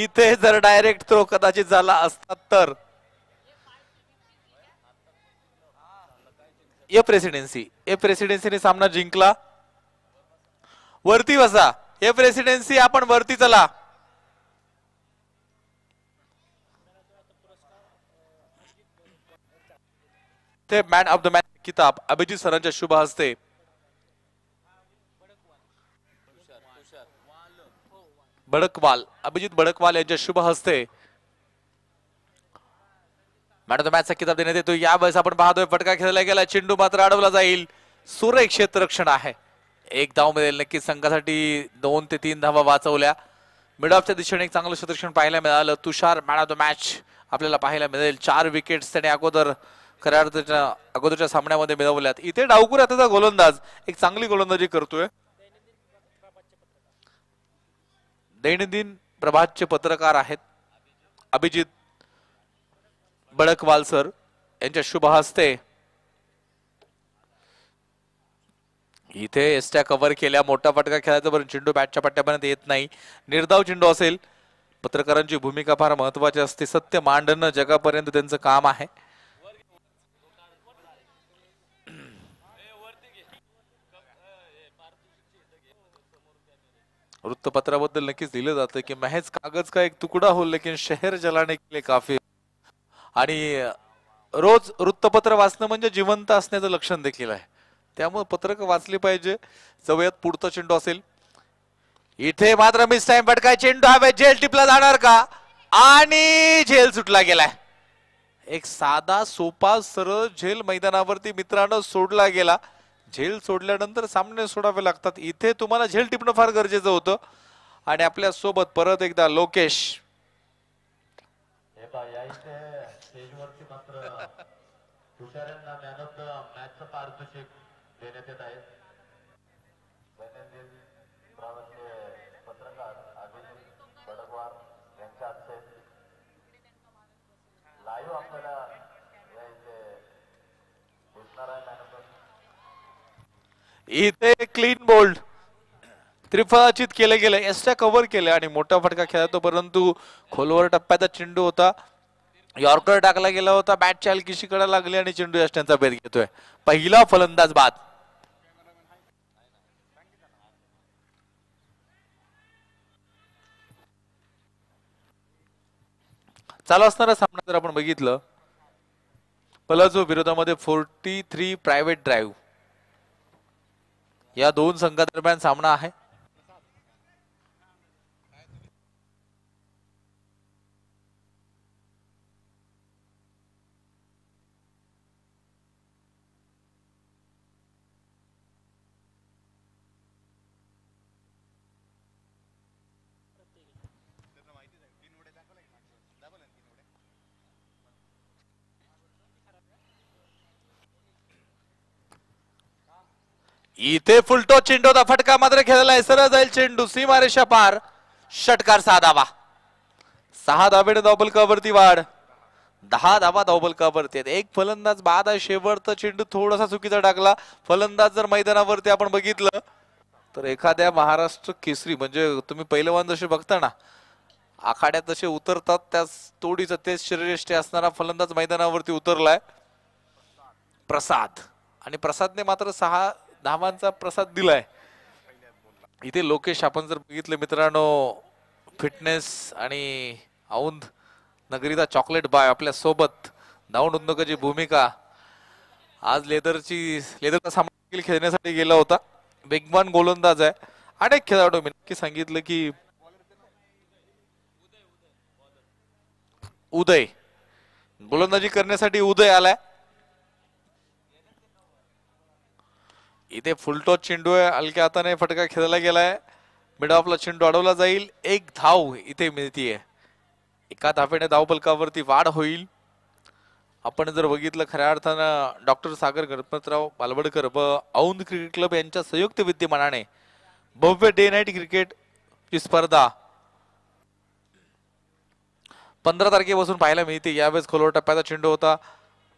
इथे जर direct throw कदाचित झाला असता तर ए प्रेसिडेन्सीने सामना जिंकला. वरती बसा ए प्रेसिडेन्सी, आपण वरती चला. ते मॅन ऑफ द मॅच किताब अभिजित सरांच्या शुभ हस्ते बडकवाल, अभिजित बडकवाल यांच्या शुभ हस्ते मॅन ऑफ द मॅचचा किताब देण्यात येतो. यावेळेस आपण पाहतोय फटका खेळला गेला, चेंडू मात्र अडवला जाईल. सुरेख क्षेत्ररक्षण आहे. एक धाव मिळेल नक्कीच संघासाठी. 2 ते 3 धावा वाचवल्या. मिड ऑफच्या दिशेने एक चांगलं क्षेत्ररक्षण पाहायला मिळालं. तुषार मॅन ऑफ द मॅच आपल्याला पाहायला मिळेल. 4 विकेट्स त्याने खऱ्या अगोदरच्या सामन्यामध्ये मिळवल्यात. इथे डावकुर आता गोलंदाज एक चांगली गोलंदाजी करतोय. दैनंदिन प्रभातचे पत्रकार आहेत अभिजित बडकवाल सर यांच्या शुभ हस्ते इथे एसट्या कव्हर केल्या. मोठा फटका खेळायचा, पण चेंडू बॅटच्या पट्ट्यापर्यंत येत नाही. निर्धाव चेंडू असेल. पत्रकारांची भूमिका फार महत्वाची असते. सत्य मांडणं जगापर्यंत त्यांचं काम आहे. वृत्तपत्राबद्दल नक्कीच दिलं जातं की महज कागज का एक तुकडा हो लेकिन शहर जलाने के लिए काफी. आणि रोज वृत्तपत्र वाचणं म्हणजे जिवंत असण्याचं लक्षण देखील आहे. त्यामुळे पत्रक वाचली पाहिजे. जवळत पुढचा चेंडू असेल. इथे मात्र मिस टाइम फटका. चेंडू हवे झेल टिपला जाणार का? आणि झेल सुटला गेलाय. एक साधा सोपा सरळ झेल मैदानावरती मित्रांनो सोडला गेला. झेल सोडल्यानंतर सामने सोडावे लागतात. इथे तुम्हाला झेल टिपणं फार गरजेचं होतं. आणि आपल्या सोबत परत एकदा लोकेश. स्टेजवरती मात्र तुषारांना मॅन ऑफ द मॅचचं पारितोषिक देण्यात येत आहे. दैनंदिन प्रभातचे पत्रकार अभिजित बडकवाल यांच्या हस्ते लाईव्ह आपल्याला या इथे दिसणार आहे. मॅन ऑफ द इथे क्लीन बोल्ड त्रिफळाचित केले गेले. एसट्या कव्हर केल्या आणि मोठा फटका खेळतो, परंतु खोलवर टप्प्याचा चेंडू होता. यॉर्कर टाकला गेला होता. बॅटच्या हलकीशी कडा लागली आणि चेंडू यष्ट्यांचा भेद घेतोय. पहिला फलंदाज बाद. चालू असणारा सामना जर आपण बघितलं, पलाजो विरोधामध्ये 43 प्रायव्हेट ड्राईव्ह या दोन संघादरम्यान सामना आहे. इथे फुलटो चेंडूचा फटका मात्र खेळलाय. सरळ जाईल चेंडू सीमारेषा पार. षटकार 6 धावा. 6 धावेने धावफलकावरती वाढ. 10 धावा धावफलकावरती. एक फलंदाज बाद आहे. शेवटचा चेंडू थोडासा चुकीचा टाकला. फलंदाज जर मैदानावरती आपण बघितलं तर एखाद्या महाराष्ट्र केसरी म्हणजे तुम्ही पहिलवान जसे बघता ना आखाड्यात जसे उतरतात त्याच तोडीचं तेच शरीरयष्टी असणारा फलंदाज मैदानावरती उतरलाय प्रसाद. आणि प्रसादने मात्र 6 धावांचा प्रसाद दिलाय. इथे लोकेश आपण जर बघितलं मित्रांनो फिटनेस आणि औंध नगरीचा चॉकलेट बाय आपल्या सोबत धावून उद्योगाची भूमिका. आज लेदरचा सामना खेळण्यासाठी गेला होता. वेगवान गोलंदाज आहे. अनेक खेळाडू मी नक्की सांगितलं की उदय गोलंदाजी करण्यासाठी उदय आलाय. इथे फुलटॉस चेंडू आहे. हलक्या हाताने फटका खेळला गेलाय. मिड ऑफला चेंडू अडवला जाईल. एक धाव इथे मिळतीये. एका धावेने धावफलकावरती वाढ होईल. आपण जर बघितलं खऱ्या अर्थानं डॉक्टर सागर गणपतराव बालवडकर व औंध क्रिकेट क्लब यांच्या संयुक्त विद्यमानाने भव्य डे नाईट क्रिकेट ची स्पर्धा 15 तारखेपासून पाहायला मिळते. यावेळेस खोलवर टप्प्याचा चेंडू होता.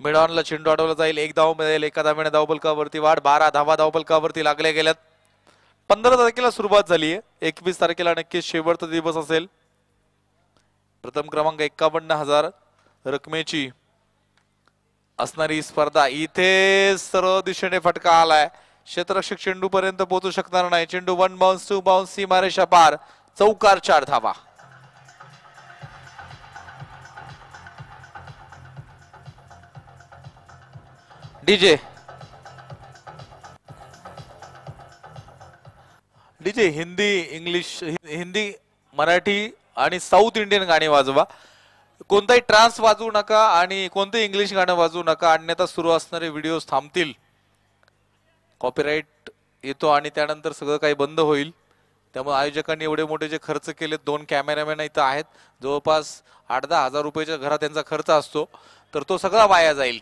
मिडॉनला चेंडू अडवला जाईल. एक धाव मिळेल. एका धावेने धावफलकावरती वाढ. 12 धावा धावफलकावरती लागल्या गेल्यात. 15 तारखेला सुरुवात झाली आहे. 21 तारखेला नक्कीच शेवटचा दिवस असेल. प्रथम क्रमांक 51,000 रकमेची असणारी स्पर्धा. इथे सर्व दिशेने फटका आलाय. क्षेत्ररक्षक चेंडू पर्यंत पोहोचू शकणार नाही. चेंडू 1 बाउन्स 2 बाउन्स सीमारेषा पार. चौकार 4 धावा. DJ DJ Hindi English Hindi Marathi आणि साऊथ इंडियन गाणी वाजवा. कोणताही ट्रान्स वाजवू नका आणि कोणतंही इंग्लिश गाणं वाजवू नका, अन्यथा सुरू असणारे व्हिडिओ थांबतील. कॉपीराईट येतो आणि त्यानंतर सगळं काही बंद होईल. त्यामुळे आयोजकांनी एवढे मोठे जे खर्च केले, 2 कॅमेरामॅन इथं आहेत, जवळपास 8-10 हजार रुपयाच्या घरात त्यांचा खर्च असतो, तर तो सगळा वाया जाईल.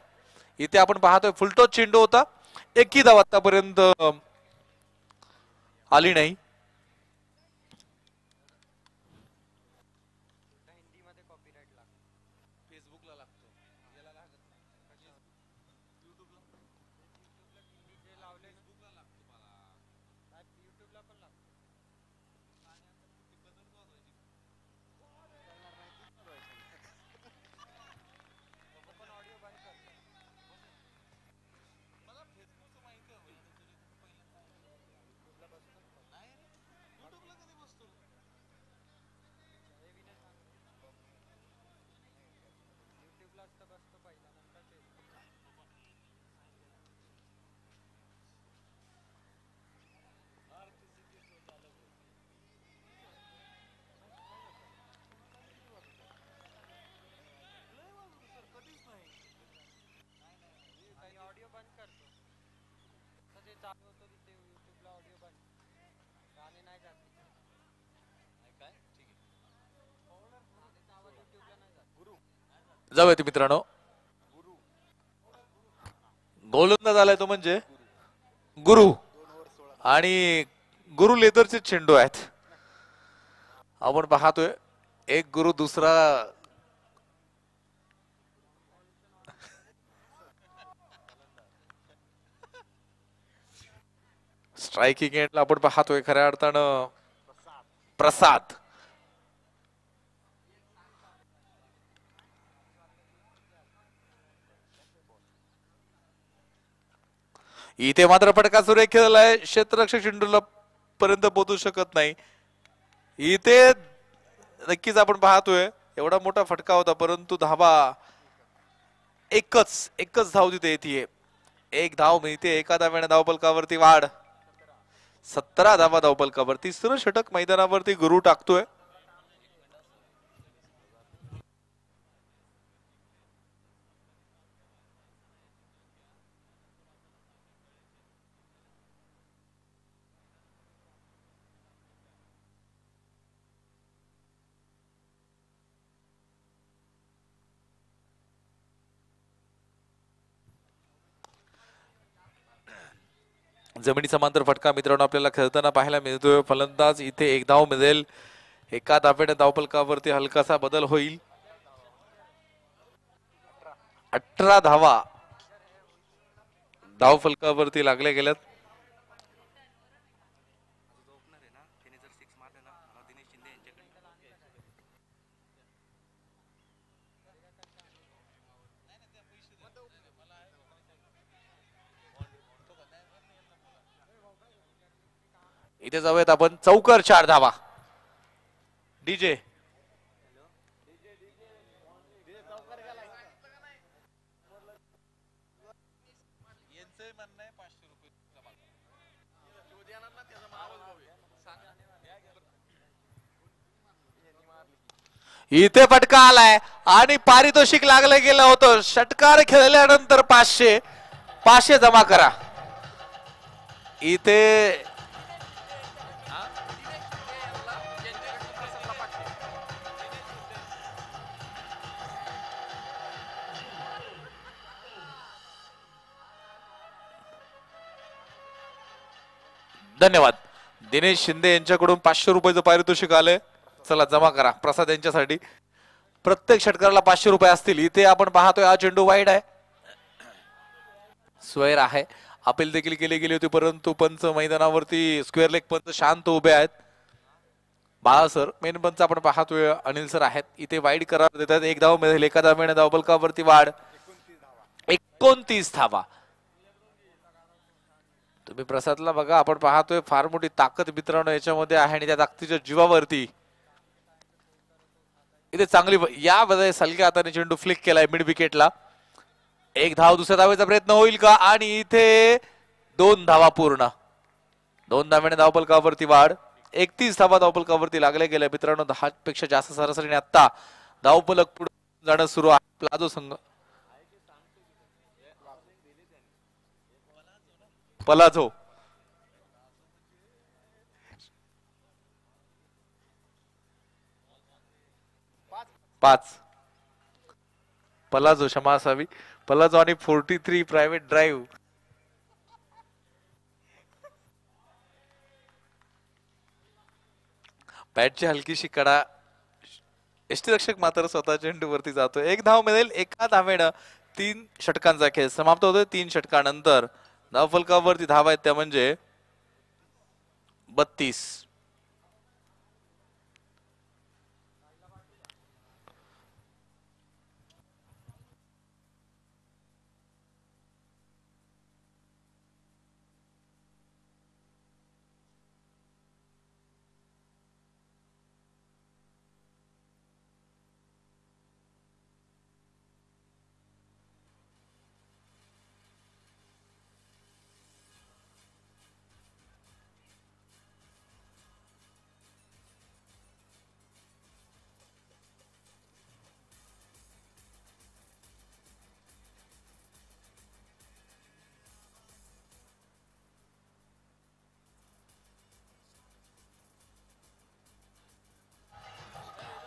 इथे आपण पाहतोय फुलटॉस चेंडू होता. एकही धाव आतापर्यंत आली नाही. जाऊयात मित्रांनो. गोलंदाज आलाय तो म्हणजे गुरु, आणि गुरु लेदरचे चेंडू आहेत. आपण पाहतोय एक गुरु दुसरा स्ट्रायकिंग एंडला आपण पाहतोय खऱ्या अर्थानं प्रसाद. इथे मात्र फटका सुरेख खेळलाय. क्षेत्ररक्षक चेंडूला पर्यंत पोहोचू शकत नाही. इथे नक्कीच आपण पाहतोय एवढा मोठा फटका होता, परंतु धावा एकच धाव तिथे येते. एक धाव मिळते. एका धाव्याने धावफलकावरती वाढ. 17 धावा धावफलकावर. तिसरं षटक मैदानावरती गुरु टाकतोय. जमिनी समांतर फटका मित्रांनो आपल्याला खेळताना पाहायला मिळतोय. फलंदाज इथे एक धाव मिळेल. एका धावेने धावफलकावरती हलकासा बदल होईल. 18 धावा धावफलकावरती लागल्या गेल्यात. इथे जाऊयात आपण. चौकार 4 धावा. डीजे इथे फटका आलाय आणि पारितोषिक लागलं गेलं होतं. षटकार खेळल्यानंतर 500 जमा करा. इथे धन्यवाद. दिनेश शिंदे यांच्याकडून 500 रुपयाचं पारितोषिक आलंय. चला जमा करा प्रसाद यांच्यासाठी. प्रत्येक षटकाराला 500 रुपये असतील. इथे आपण पाहतोय हा चेंडू वाईड आहे, स्क्वेअर आहे. अपील देखील केली गेली होती, परंतु पंच मैदानावरती स्क्वेअर लेग पंच शांत उभे आहेत. बाळा सर मेन पंच आपण पाहतोय अनिल सर आहेत इथे वाईड करार देतात. एक धाव मिळेल एका धावेने धावफलकावरती वाढ 29 धावा. तुम्ही प्रसादला बघा आपण पाहतोय फार मोठी ताकद मित्रांनो याच्यामध्ये आहे आणि त्या ताकदीच्या जीवावरती इथे चांगली या मध्ये सलग्या हाताने चेंडू फ्लिक केलाय मिड विकेटला. एक धाव दुसऱ्या धावेचा प्रयत्न होईल का आणि इथे 2 धावा पूर्ण. 2 धाव्याने धावफलकावरती वाढ 31 धावा धावफलकावरती लागले गेले मित्रांनो. 10 पेक्षा जास्त सरासरीने आता धावफलक पुढे जाणं सुरू आहे. प्लाझो संघ पलाझो 5 पलाझो क्षमा असावी. पलाझो आणि 43 प्रायव्हेट ड्राईव्ह. बॅटची हलकीशी कडा यष्टीरक्षक मात्र स्वतः चेंडूवरती जातो. एक धाव मिळेल एका धावेनं 3 षटकांचा खेळ समाप्त होतोय. 3 षटकानंतर धावफलकावरती धावा आहेत त्या म्हणजे 32.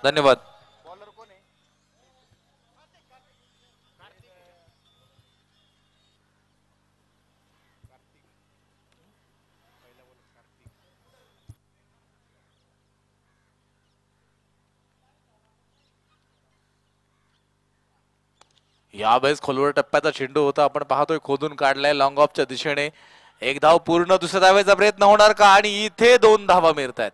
धन्यवाद. यावेळेस खोलवर टप्प्याचा चेंडू होता आपण पाहतोय खोदून काढलाय लॉंग ऑफच्या दिशेने. एक धाव पूर्ण दुसऱ्या धावेचा प्रयत्न होणार का आणि इथे 2 धावा मिळतात.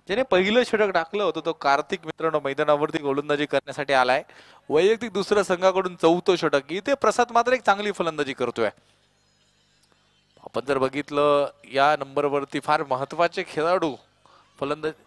ज्याने पहिलं षटक टाकलं होतं तो कार्तिक मित्रांनो मैदानावरती गोलंदाजी करण्यासाठी आलाय. वैयक्तिक दुसऱ्या संघाकडून 4थं षटक. इथे प्रसाद मात्र एक चांगली फलंदाजी करतोय. आपण जर बघितलं या नंबरवरती फार महत्वाचे खेळाडू फलंदाजी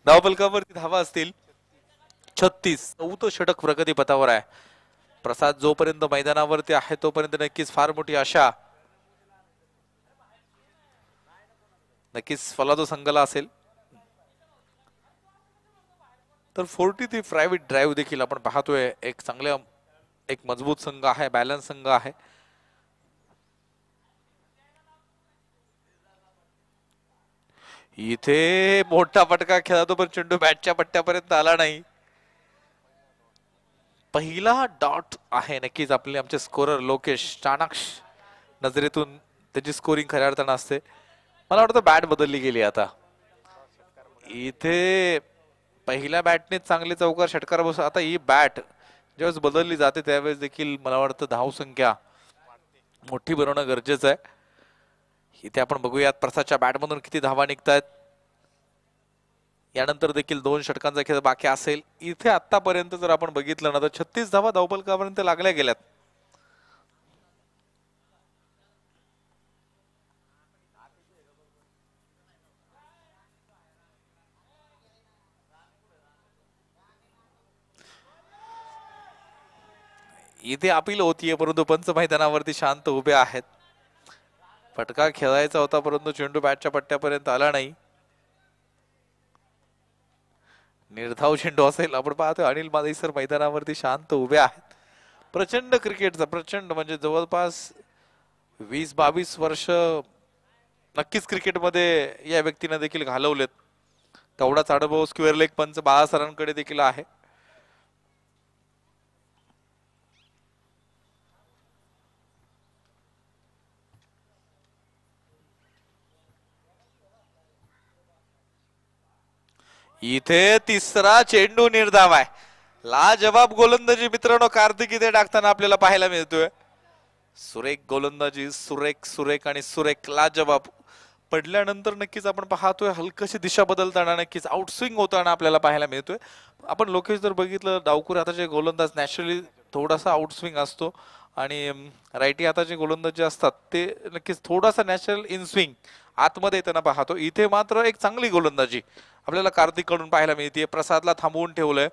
धावफलकावरती धावा असतील 36. 4थं षटक प्रगती पथावर आहे. प्रसाद जोपर्यंत मैदानावरती आहे तोपर्यंत नक्कीच फार मोठी आशा नक्कीच फलादो संघाला असेल. तर 43 प्रायव्हेट ड्राईव्ह देखील आपण पाहतोय. एक चांगल्या एक मजबूत संघ आहे बॅलन्स संघ आहे. इथे मोठा फटका खेळतो पण चेंडू बॅटच्या पट्ट्यापर्यंत आला नाही. पहिला डॉट आहे नक्कीच आपले आमचे स्कोरर लोकेश चाणाक्ष नजरेतून त्याची स्कोरिंग खऱ्या अर्थानं असते. मला वाटतं बॅट बदलली गेली आता. इथे पहिल्या बॅटने चांगले चौकार षटकार बस. आता ही बॅट ज्यावेळेस बदलली जाते त्यावेळेस देखील मला वाटतं धाव संख्या मोठी बनवणं गरजेचं आहे. इथे आपण बघूयात प्रसादच्या बॅटमधून किती धावा निघतायत. यानंतर देखील 2 षटकांचा खेळ बाकी असेल. इथे आतापर्यंत जर आपण बघितलं ना तर 36 धावा धावफलकापर्यंत लागल्या गेल्यात. इथे अपील होतीये परंतु पंच मैदानावरती शांत उभे आहेत. फटका खेळायचा होता परंतु चेंडू बॅटच्या पट्ट्यापर्यंत आला नाही. निर्धाव चेंडू असेल. आपण पाहतोय अनिल मादेसर मैदानावरती शांत उभे आहेत. प्रचंड क्रिकेटचा प्रचंड म्हणजे जवळपास 20-22 वर्ष नक्कीच क्रिकेटमध्ये या व्यक्तीने देखील घालवलेत. तेवढाच अनुभव स्क्वेअर लेग पंच बाळा सरांकडे देखील आहे. इथे तिसरा चेंडू निर्धाव आहे. लाजवाब गोलंदाजी मित्रांनो कार्तिक इथे टाकताना आपल्याला पाहायला मिळतोय. सुरेख गोलंदाजी, सुरेख सुरेख आणि सुरेख लाजवाब. पडल्यानंतर नक्कीच आपण पाहतोय हलकशी दिशा बदलताना नक्कीच आउटस्विंग होताना आपल्याला पाहायला मिळतोय. आपण लोकेश जर बघितलं डावखुरी हाताचे गोलंदाज नॅचरली थोडासा आउटस्विंग असतो आणि राईटी हाताचे गोलंदाज जे असतात ते नक्कीच थोडासा नॅचरल इन स्विंग आतमध्ये येताना पाहतो. इथे मात्र एक चांगली गोलंदाजी आपल्याला कार्तिक कडून पाहायला मिळते. प्रसादला थांबवून ठेवलंय.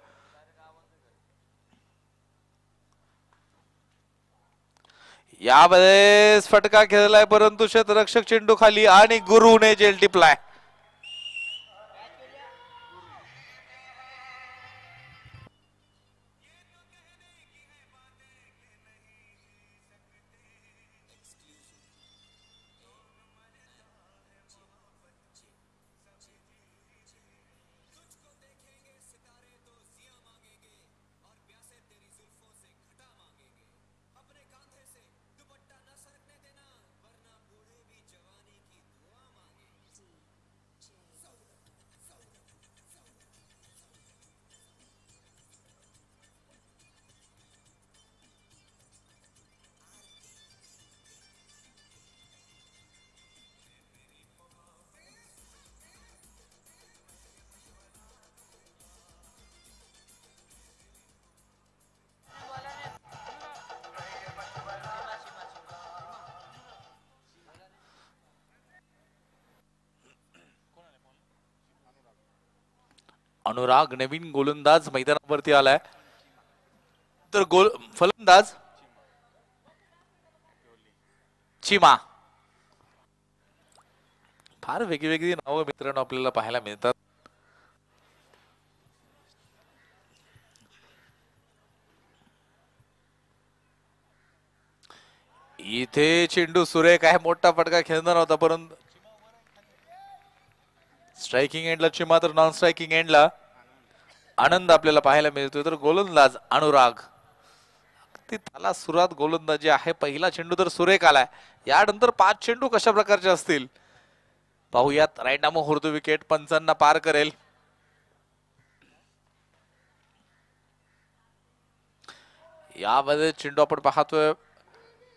यावेळेस फटका खेळलाय परंतु क्षेत्ररक्षक चेंडू खाली आणि गुरुने जेल टिपलाय. अनुराग नवीन गोलंदाज मैदानावरती आलाय. तर फलंदाज चिमा. फार वेगवेगळी नावं मित्रांनो आपल्याला पाहायला मिळतात. इथे चेंडू सुरेख आहे. मोठा फटका खेळणार होता परंतु स्ट्रायकिंग एंडला चिमा तर नॉन स्ट्रायकिंग एंडला आनंद आपल्याला पाहायला मिळतोय. तर गोलंदाज अनुराग त्याला सुरुवात गोलंदाजी आहे. पहिला चेंडू तर सुरेख आलाय. यानंतर 5 चेंडू कशा प्रकारचे असतील पाहूयात. राईट नामो हुर्दू विकेट पंचांना पार करेल. यामध्ये चेंडू आपण पाहतोय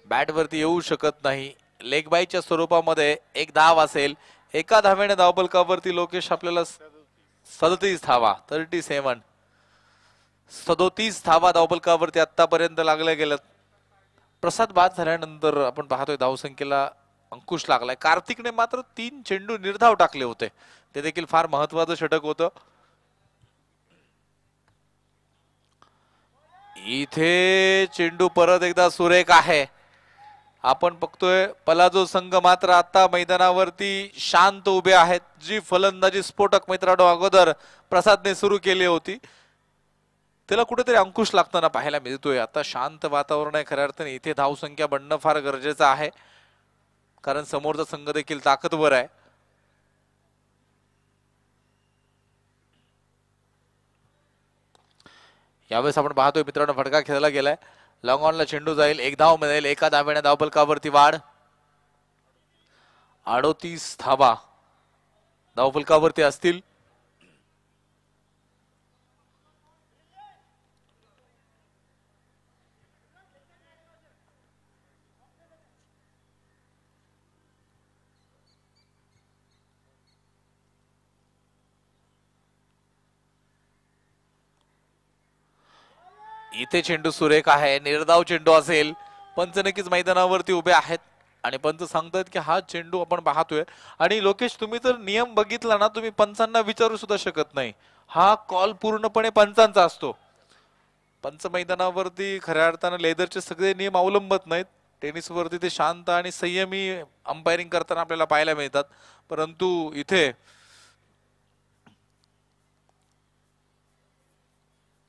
बॅट वरती येऊ शकत नाही. लेग बायच्या स्वरूपामध्ये एक धाव असेल. एका धावेने धावफलकावरती लोकेश आपल्याला 37 धावा 37 धावा धावफलकावरती आतापर्यंत लागल्या गेल्यात. प्रसाद बाद झाल्यानंतर आपण पाहतोय धावसंख्येला अंकुश लागलाय. कार्तिकने मात्र 3 चेंडू निर्धाव टाकले होते. ते देखील फार महत्वाचं षटक होतं. इथे चेंडू परत एकदा सुरेख आहे. आपण बघतोय पलाजो संघ मात्र आता मैदानावरती शांत उभे आहेत. जी फलंदाजी स्फोटक मित्रांनो अगोदर प्रसादने सुरू केली होती त्याला कुठेतरी अंकुश लागताना पाहायला मिळतोय. आता शांत वातावरण आहे. खऱ्या अर्थाने इथे धावसंख्या बनणं फार गरजेचं आहे कारण समोरचा संघ देखील ताकदवर आहे. यावेळेस आपण पाहतोय मित्रांनो फटका खेळला गेलाय. लॉंग ऑनला चेंडू जाईल. एक धाव मिळेल. एका धावेने धावफलकावरती वाढ. 38 धावा धावफलकावरती असतील. इथे चेंडू सुरेख आहे. निर्धाव चेंडू असेल. पंच नक्कीच मैदानावरती उभे आहेत आणि पंच सांगतात की हा चेंडू आपण पाहतोय. आणि लोकेश तुम्ही तर नियम बघितला ना तुम्ही पंचांना विचारू सुद्धा शकत नाही. हा कॉल पूर्णपणे पंचांचा असतो. पंच मैदानावरती खऱ्या अर्थानं लेदरचे सगळे नियम अवलंबत नाहीत. टेनिसवरती ते शांत आणि संयमी अंपायरिंग करताना आपल्याला पाहायला मिळतात. परंतु इथे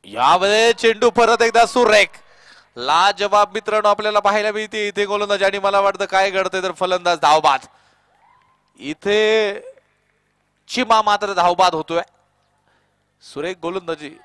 यावेळेस चेंडू परत एकदा सुरेख लाजवाब मित्रांनो आपल्याला पाहायला मिळते इथे गोलंदाज आणि मला वाटतं काय घडतंय तर फलंदाज धावबाद. इथे चिमा मात्र धावबाद होतोय. सुरेख गोलंदाजी.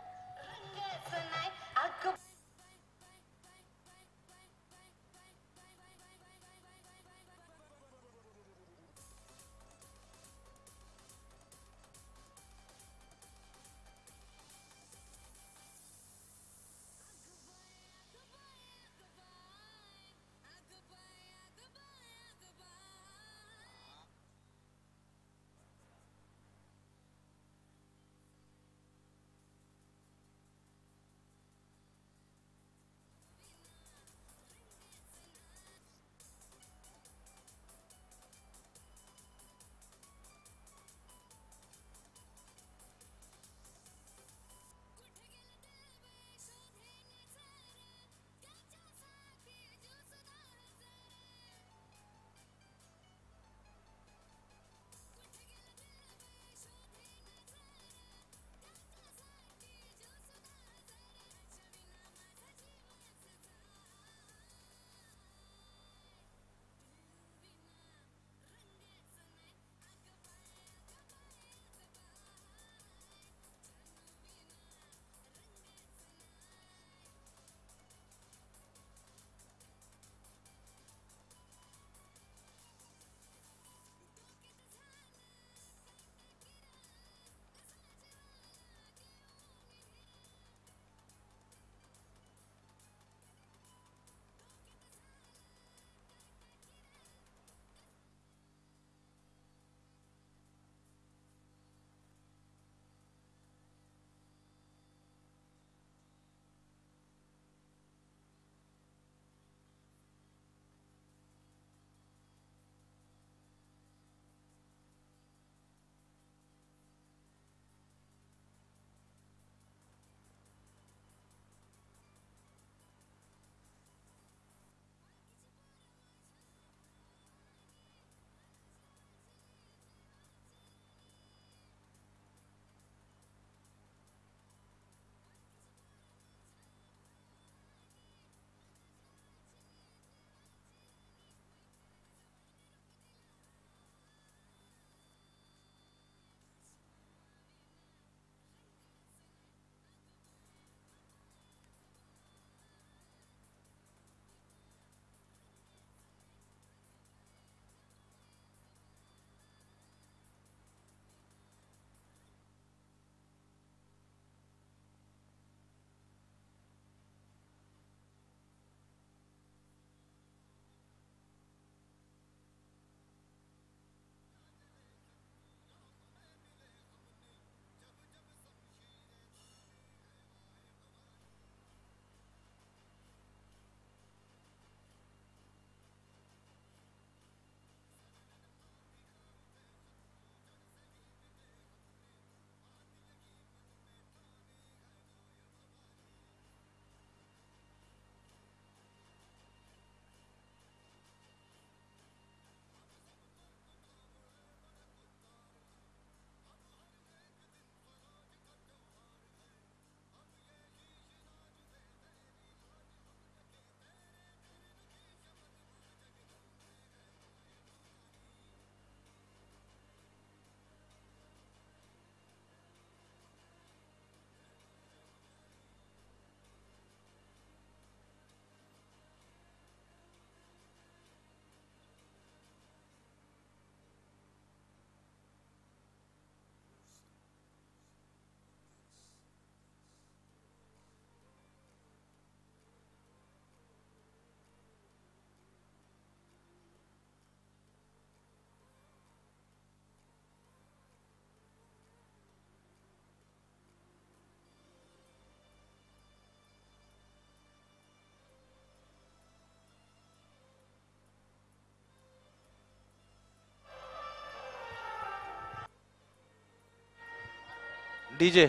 डीजे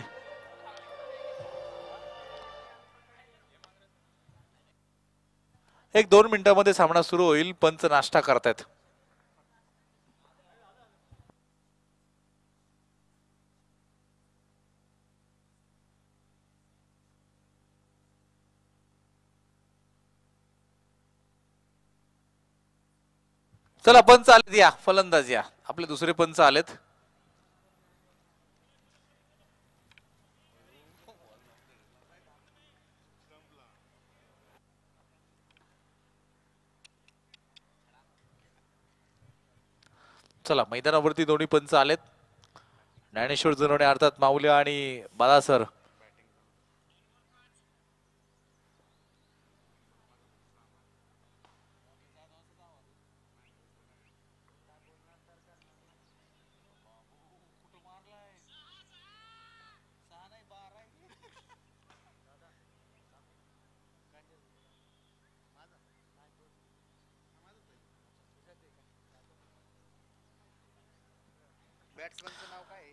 एक 2 मिनिटांमध्ये सामना सुरू होईल. पंच नाश्ता करतायत. चला पंच आलेत, या फलंदाज या, आपले दुसरे पंच आलेत. चला मैदानावरती दोन्ही पंच आलेत. ज्ञानेश्वर जनवणे अर्थात माऊली आणि बाला सर. बॅट्समनचं नाव काय आहे?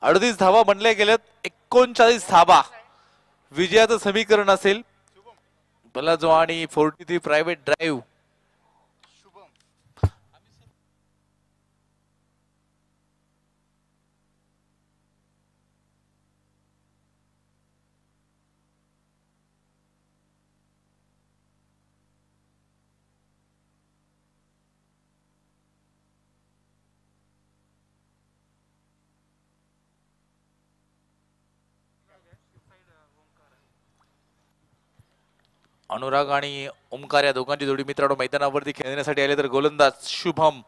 अडतीस धावा बनल्या गेल्यात. 39 धावा विजयाचं समीकरण असेल. बलाजो आणि 43 प्रायव्हेट ड्राईव्ह. शुभम अनुराग आणि ओमकार या दोघांची जोडी मित्रांनो मैदानावरती खेळण्यासाठी आले. तर गोलंदाज शुभम.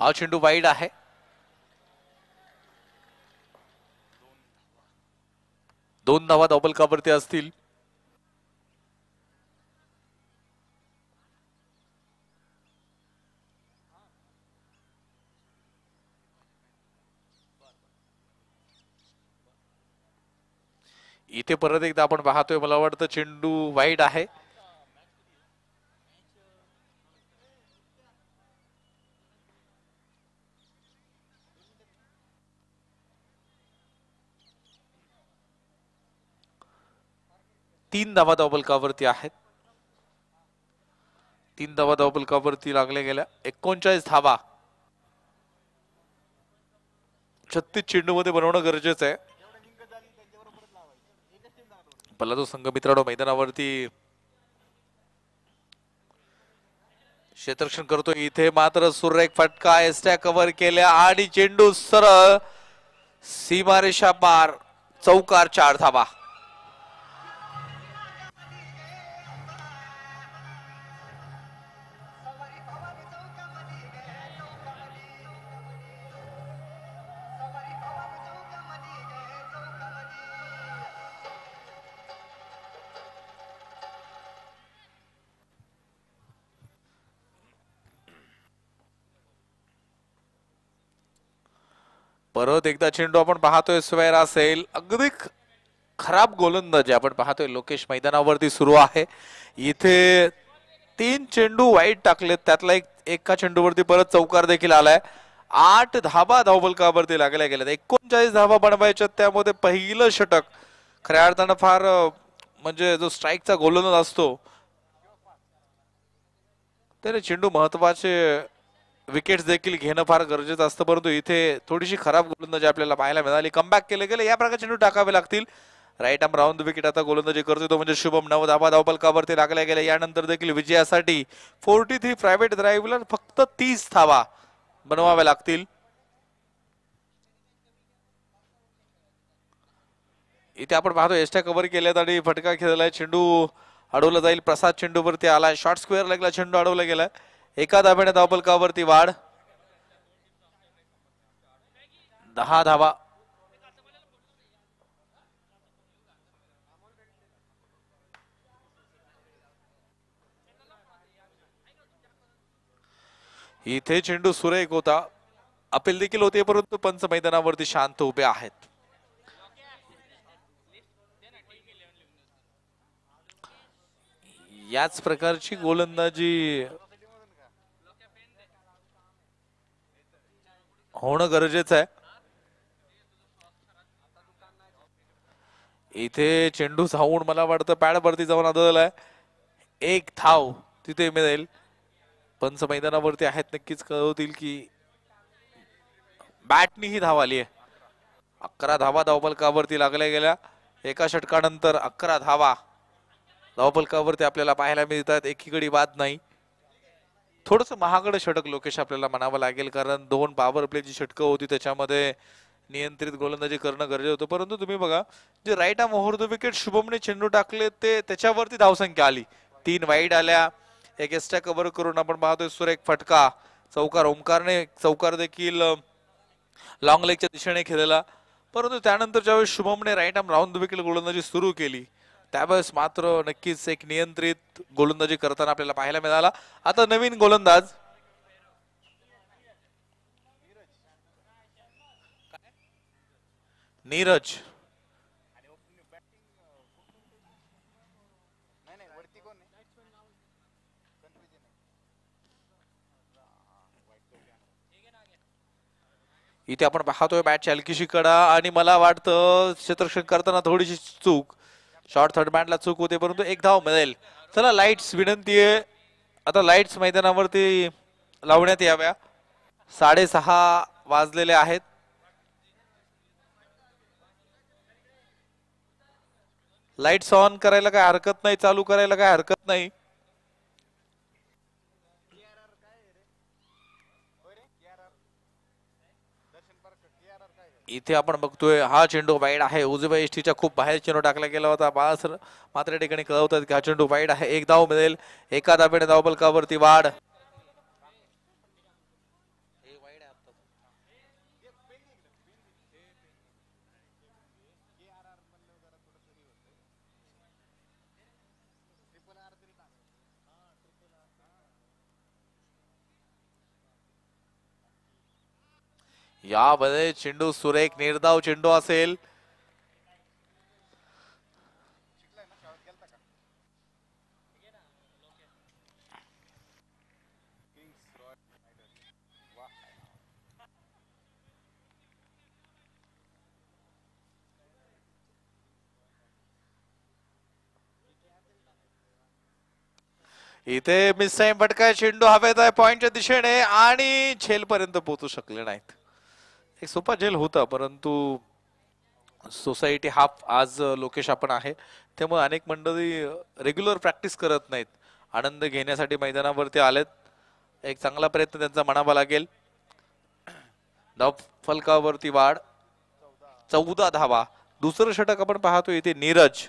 हा चेंडू वाईड आहे. दोन धावा डबल कव्हरती असतील. इथे परत एकदा आपण पाहतोय, मला वाटतं चेंडू वाईड आहे. तीन धावा डबल कव्हरती आहेत. तीन धावा डबल कव्हरती लागल्या गेल्या. 39 धावा 36 चेंडू मध्ये बनवणं गरजेचं आहे. पल्लादो संघ मित्रांनो मैदानावरती क्षेत्ररक्षण करतोय. इथे मात्र सुरेख फटका, एसट्या कव्हर केल्या आणि चेंडू सरळ सीमारेषा पार. चौकार, 4 धावा. परत एकदा चेंडू आपण पाहतोय स्वेर असेल. अगदी खराब गोलंदाजी आपण पाहतोय. लोकेश मैदानावरती सुरू आहे. इथे 3 चेंडू वाईट टाकलेत, त्यातला एका चेंडूवरती परत चौकार देखील आलाय. 8 धावा धावबलकावरती लागल्या गेल्यात. 39 धावा बनवायच्या, त्यामध्ये पहिलं षटक खऱ्या अर्थानं फार म्हणजे जो स्ट्राईकचा गोलंदाज असतो त्याने चेंडू महत्वाचे विकेट्स देखील घेणं फार गरजेचं असतं. परंतु इथे थोडीशी खराब गोलंदाजी आपल्याला पाहायला मिळाली. कमबॅक केले गेले. या प्रकारचे चेंडू टाकावे लागतील. Right arm round the wicket आता गोलंदाजी करतोय तो म्हणजे शुभम. 9 धावा धावबलकावरती लागल्या गेल्या. यानंतर देखील विजयासाठी 43 प्रायव्हेट ड्राईव्हला फक्त 30 धावा बनवाव्या लागतील. इथे आपण पाहतो एस्ट्या कव्हर केल्यात आणि फटका खेळलाय. चेंडू अडवला जाईल. प्रसाद चेंडूवरती आलाय. शॉर्ट स्क्वेअर लेगला चेंडू अडवला गेलाय. एका धाब्याने धावबलकावरती वाढ. 10 धावा. इथे चेंडू सुरेख होता. अपील देखील होते, परंतु पंच मैदानावरती शांत उभे आहेत. याच प्रकारची गोलंदाजी होणं गरजेचं आहे. इथे चेंडू जाऊन मला वाटतं पॅड वरती जाऊन आदळलाय. एक धाव तिथे मिळेल. पंच मैदानावरती आहेत, नक्कीच कळवतील की बॅटनी ही धाव आली आहे. 11 धावा धावफलकावरती लागल्या गेल्या. एका षटकानंतर 11 धावा धावफलकावरती आपल्याला पाहायला मिळतात. एकीकडे बाद नाही. थोडस महागड षटक लोकेश आपल्याला म्हणावं लागेल, कारण 2 पॉवर प्लेची षटकं होती, त्याच्यामध्ये नियंत्रित गोलंदाजी करणं गरजेचं होतं. परंतु तुम्ही बघा, जे right arm over the wicket शुभमने चेंडू टाकले ते त्याच्यावरती धावसंख्या आली. 3 वाईड आल्या, एक एक्स्ट्रा कव्हर करून आपण पाहतोय सुरेख फटका. चौकार ओमकारने चौकार देखील लॉंग लेगच्या दिशेने खेळलेला. परंतु त्यानंतर ज्यावेळेस शुभमने right arm round the wicket गोलंदाजी सुरू केली, त्यावेळेस मात्र नक्कीच एक नियंत्रित गोलंदाजी करताना आपल्याला पाहायला मिळाला. आता नवीन गोलंदाज नीरज. नाही नाही वरती कोण आहे कन्फ्युजन आहे. इथे आपण पाहतोय बॅटची हलकीशी कडा, आणि मला वाटतं क्षेत्ररक्षण करताना थोडीशी चूक, शॉर्ट थर्ड बॅटला चूक होते, परंतु एक धाव मिळेल. चला लाईट्स विनंती आहे, आता लाईट्स मैदानावरती लावण्यात याव्या. 6:30 वाजलेले आहेत. लाईट्स ऑन करायला काय हरकत नाही, चालू करायला काय हरकत नाही. इथे आपण बघतोय हा चेंडू वाईड आहे. उजव्या एसटीच्या खूप बाहेर चेंडू टाकला गेला होता. बाळासर मात्र ठिकाणी कळवतात की हा चेंडू वाईड आहे. एक धाव मिळेल. एका धावेने धावफलकावरती वाढ. यामध्ये चेंडू सुरेख निर्धाव चेंडू असेल. इथे मिस टाइम फटका. चेंडू हवेत आहे पॉइंटच्या दिशेने आणि झेल पर्यंत पोहोचू शकले नाहीत. एक सोपा झेल होता, परंतु सोसायटी हाफ आज लोकेश आपण आहे, त्यामुळे अनेक मंडळी रेग्युलर प्रॅक्टिस करत नाहीत, आनंद घेण्यासाठी मैदानावरती आलेत. एक चांगला प्रयत्न त्यांचा म्हणावा लागेल. धाव फलकावरती वाढ. 14 धावा. दुसरं षटक आपण पाहतो इथे नीरज.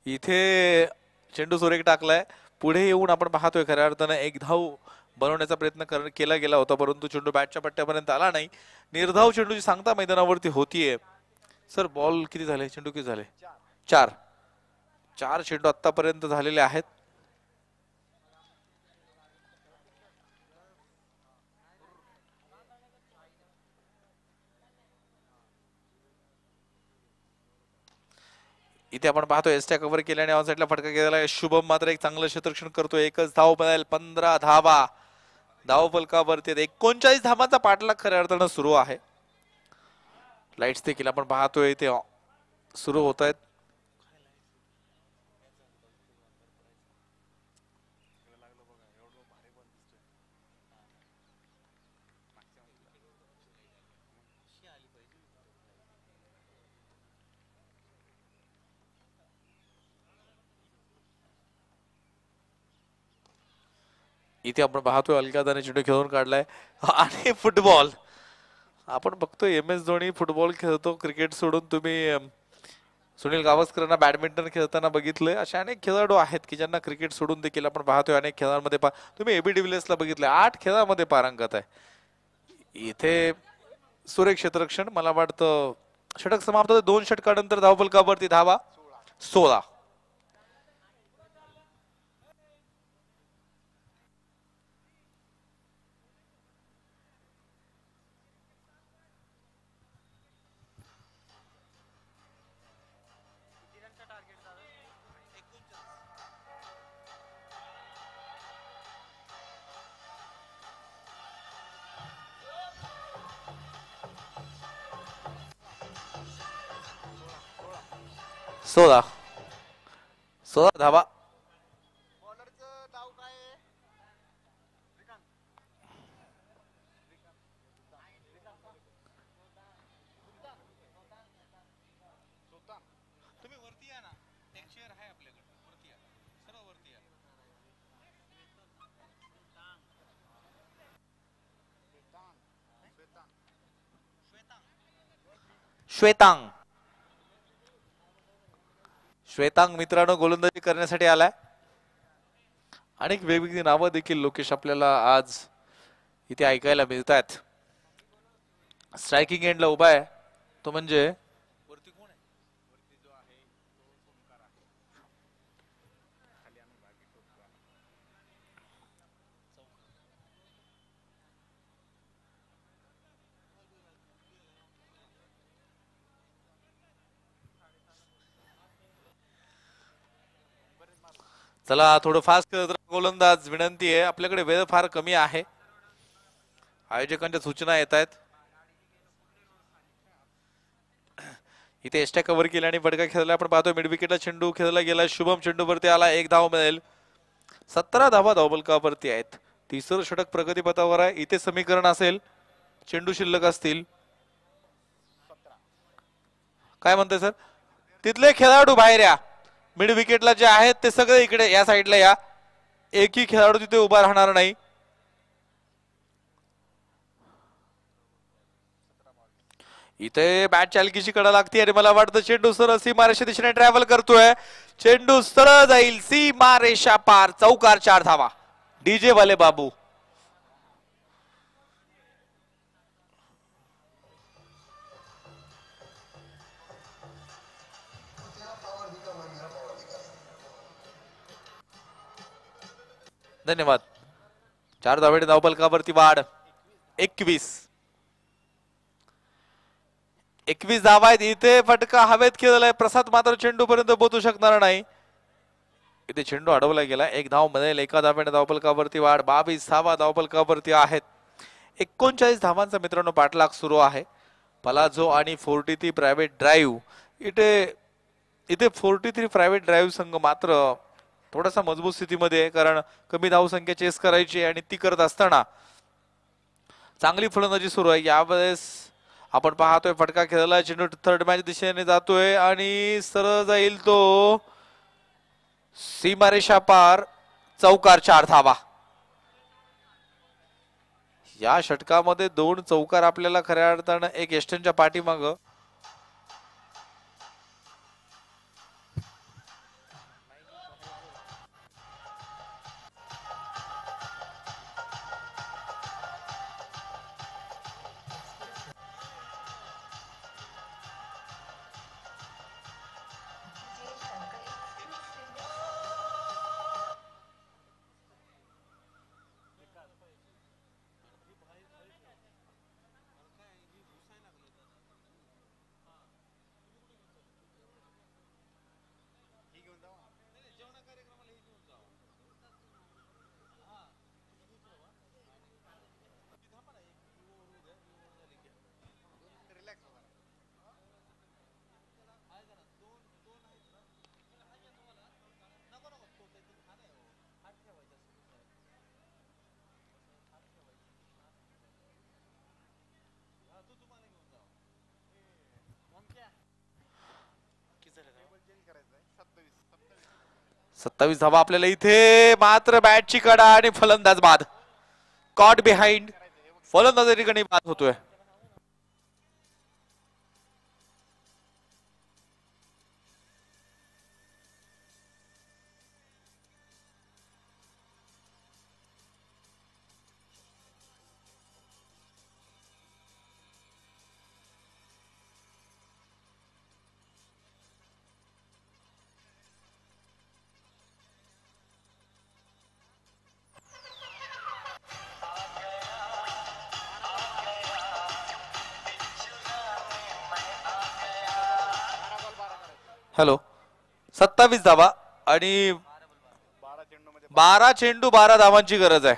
इथे चेंडू सुरेख टाकलाय. पुढे येऊन आपण पाहतोय खऱ्या अर्थानं एक धाव बनवण्याचा प्रयत्न केला गेला होता, परंतु चेंडू बॅटच्या पट्ट्यापर्यंत आला नाही. निर्धाव चेंडूची सांगता मैदानावरती होतीये. सर बॉल किती झाले, चेंडू किती झाले? 4 चेंडू आतापर्यंत झालेले आहेत. इथे आपण पाहतो एस्ट्या कव्हर केल्याने ऑन साइडला फटका गेलेला आहे. शुभम मात्र एक चांगलं क्षेत्ररक्षण करतोय. एकच धाव मिळेल. 15 धावा धाव फलकावरती. 39 धावांचा पाठलाग खऱ्या अर्थानं सुरू आहे. लाईट्स देखील आपण पाहतोय ते सुरू होत आहेत. इथे आपण पाहतोय अलकादाने चेंडू खेळून काढलाय. आणि फुटबॉल आपण बघतोय. एम एस धोनी फुटबॉल खेळतो, क्रिकेट सोडून. तुम्ही सुनील गावस्करांना बॅडमिंटन खेळताना बघितलंय. असे अनेक खेळाडू आहेत की ज्यांना क्रिकेट सोडून देखील आपण पाहतोय अनेक खेळांमध्ये. तुम्ही एबी डिव्हिलियर्सला बघितलंय, 8 खेळामध्ये पारंगत आहे. इथे सुरेख क्षेत्ररक्षण. मला वाटतं षटक समाप्त होते. 2 षटकानंतर धावफलकावरती धावा 16. 16 धावा. बॉलरचं नाव काय आहे? श्रीकांत. सुलतान. तुम्ही वरती या ना, एक चेअर आहे आपल्याकडे, वरती या, सर्व वरती या. श्वेतांग श्वेतांग मित्रांनो गोलंदाजी करण्यासाठी आलाय. अनेक वेगवेगळी नावं देखील लोकेश आपल्याला आज इथे ऐकायला मिळतात. स्ट्रायकिंग एंडला उभा आहे तो म्हणजे वरती कोण आहे? वरती जो आहे तो सोमकार आहे. खाली आम्ही बाकी शोधतो. चला थोडं फास्ट करत राहा गोलंदाज. विनंती आहे, आपल्याकडे वेळ फार कमी आहे. आयोजकांच्या सूचना येत आहेत. इथे एस्ट्या कव्हर केला आणि फटका खेळला. आपण पाहतोय मिड विकेटला चेंडू खेळला गेला. शुभम चेंडूवरती आला, 1 धाव मिळेल. 17 धावा धावबलकावरती आहेत. तिसरं षटक प्रगतीपथावर आहे. इथे समीकरण असेल, चेंडू शिल्लक असतील. काय म्हणतोय सर? तिथले खेळाडू बाहेर या. मिड विकेटला जे आहेत ते सगळे इकडे या साईडला या. एकही खेळाडू तिथे उभा राहणार नाही. इथे बॅट चालकीची कडा लागते आणि मला वाटतं चेंडू सरळ सीमारेषा दिशेने ट्रॅव्हल करतोय. चेंडू सरळ जाईल सीमारेषा पार. चौकार, 4 धावा. डीजे वाले बाबू. धन्यवाद. 4 धावेने धावफलकावरती वाढ. 21 धावा आहेत. इथे फटका हवेत खेळलाय. प्रसाद मात्र चेंडू पर्यंत पोहोचू शकणार नाही. इथे चेंडू अडवला गेला. 1 धाव मिळेल. 1 धावेने धावफलकावरती वाढ. 22 धावा धावफलकावरती आहेत. 39 धावांचा मित्रांनो पाठलाग सुरू आहे. पलाझो आणि 43 प्रायव्हेट ड्राईव्ह. इथे 43 प्रायव्हेट ड्राईव्ह संघ मात्र थोडासा मजबूत स्थितीमध्ये आहे, कारण कमी धावसंख्या चेस करायची आणि ती करत असताना चांगली फलंदाजी सुरू आहे. यावेळेस आपण पाहतोय फटका खेळला. चेंडू थर्ड मॅच दिशेने जातोय आणि सरळ जाईल तो सीमारेषा पार. चौकार, 4 धावा. या षटकामध्ये 2 चौकार आपल्याला खऱ्या अर्थानं एक एस्टनच्या पाठीमाग. सत्तावीस धावा आपल्याला इथे. मात्र बॅटची कडा आणि फलंदाज बाद. Caught behind. फलंदाज ठिकाणी बाद होतोय. हॅलो. 27 धावा आणि 12 चेंडू 12 धावांची गरज आहे.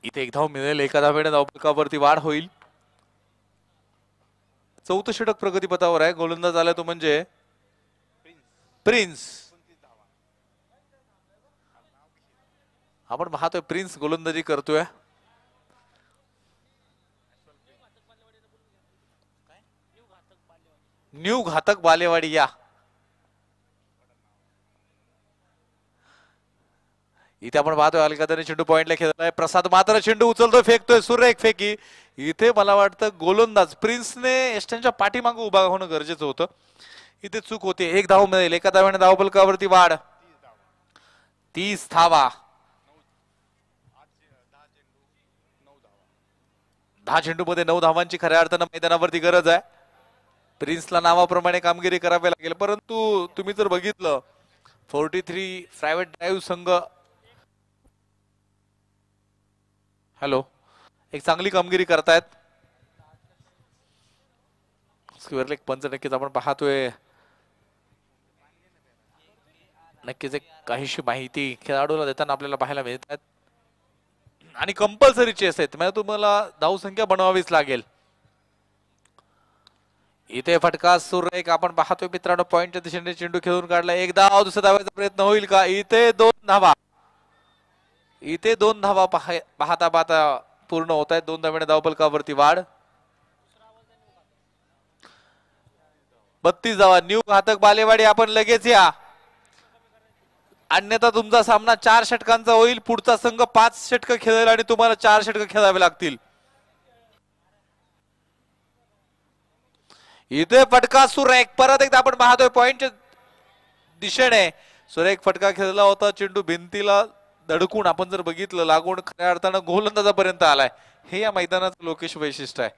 इथे एक धाव मिळेल, एका धावेने धावफलकावरती वाढ होईल. चौथं षटक प्रगतीपथावर आहे. गोलंदाज आला तो म्हणजे प्रिन्स. आपण पाहतोय प्रिन्स गोलंदाजी करतोय. न्यू घातक बालेवाडी या इथे आपण पाहतोय अलकादाने चेंडू पॉइंटला खेळलाय. प्रसाद मात्र चेंडू उचलतोय, फेकतोय, सुरेख फेकी. इथे मला वाटतं गोलंदाज प्रिन्सने यष्ट्यांच्या पाठीमागे उभा होणं गरजेचं होतं. इथे चूक होते. एक धाव मिळेल, एका धाव्याने धावफलकावरती वाढ. 30 धावा. 10 चेंडू मध्ये 9 धावांची खऱ्या अर्थानं मैदानावरती गरज आहे. प्रिन्सला नावाप्रमाणे कामगिरी करावी लागेल, परंतु तुम्ही जर बघितलं 43 प्रायव्हेट ड्राईव्ह संघ हॅलो एक चांगली कामगिरी करतायत. स्क्वेअर लेग पंच नक्कीच आपण पाहतोय. नक्कीच एक काहीशी माहिती खेळाडूला देताना आपल्याला पाहायला मिळतात आणि कंपल्सरी चेस आहेत, म्हणजे तुम्हाला धावसंख्या बनवावीच लागेल. इथे फटका सुरेख आपण पाहतोय मित्रांनो. पॉइंटच्या दिशेने चेंडू खेळून काढला. एक धाव, दुसऱ्या धावाचा प्रयत्न होईल का? इथे 2 धावा. इथे 2 धावा पाहता पाहता पूर्ण होत आहेत. 2 धाव्याने धावफलकावरती वाढ. 32 धावा. न्यू घातक बालेवाडी आपण लगेच या, अन्यथा तुमचा सामना 4 षटकांचा होईल. पुढचा संघ 5 षटक खेळेल आणि तुम्हाला 4 षटक खेळावे लागतील. इथे फटका सुरेख. परत एकदा आपण पाहतोय पॉइंटच्या दिशेने सुरेख फटका खेळला होता. चेंडू भिंतीला धडकून आपण जर बघितलं लागून खऱ्या अर्थानं गोलंदाजापर्यंत आलाय. हे या मैदानाचं लोकेश वैशिष्ट्य आहे.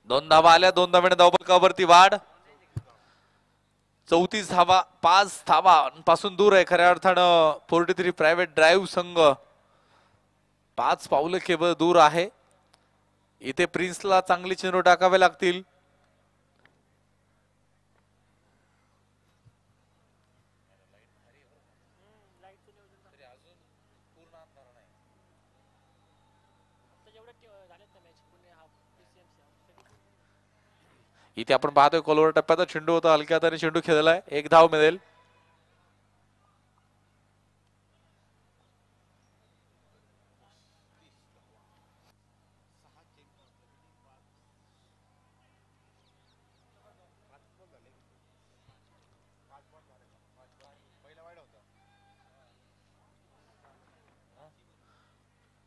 2 धावा आल्या. 2 धाव्याने धावफलकावरती वाढ. 34 धावा. 5 धावा पासून दूर आहे खऱ्या अर्थानं 43 प्रायव्हेट ड्राईव्ह संघ. 5 पावलं केवळ दूर आहे. इथे प्रिन्सला चांगली चेंडू टाकावे लागतील. इथे आपण पाहतोय कोलवर टप्प्याचा चेंडू होता, हलक्यात आणि चेंडू खेळलाय. 1 धाव मिळेल.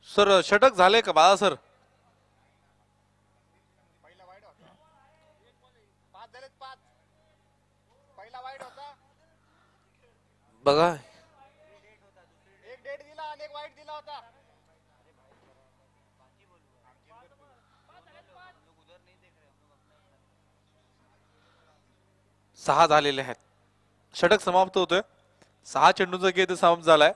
सर षटक झाले का बाळा सर? बघा एक डेट दिला आणि एक वाईट दिला होता. 6 झालेले आहेत. षटक समाप्त होतोय. 6 चेंडूंचा गेम समाप्त झालाय.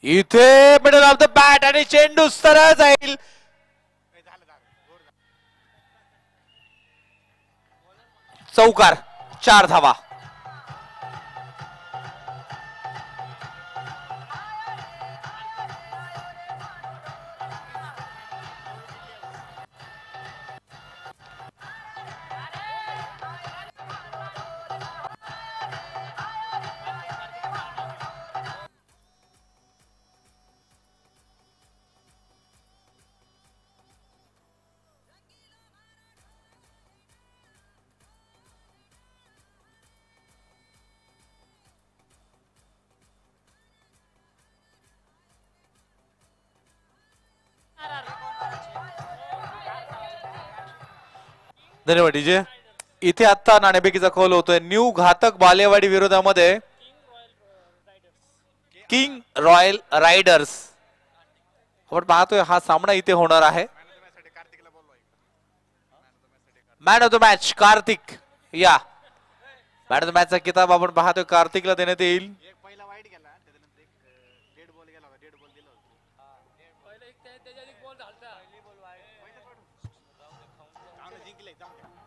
इथे मिडल ऑफ द बॅट आणि चेंडू सरळ जाईल. चौकार. 4 धावा. धन्यवाद डीजे. इथे आता नाणेफेकीचा कौल होतोय. न्यू घातक बालेवाडी विरोधामध्ये किंग रॉयल रायडर्स. आपण पाहतोय हा सामना इथे होणार आहे. Man of the match Kartik. या मॅन ऑफ द मॅचचा किताब आपण पाहतोय कार्तिकला देण्यात येईल. एक पहिला वाईट गेला त्याच्यानंतर एक डेड बॉल गेला होता डेड बॉल दिला होता जिंकले जाऊन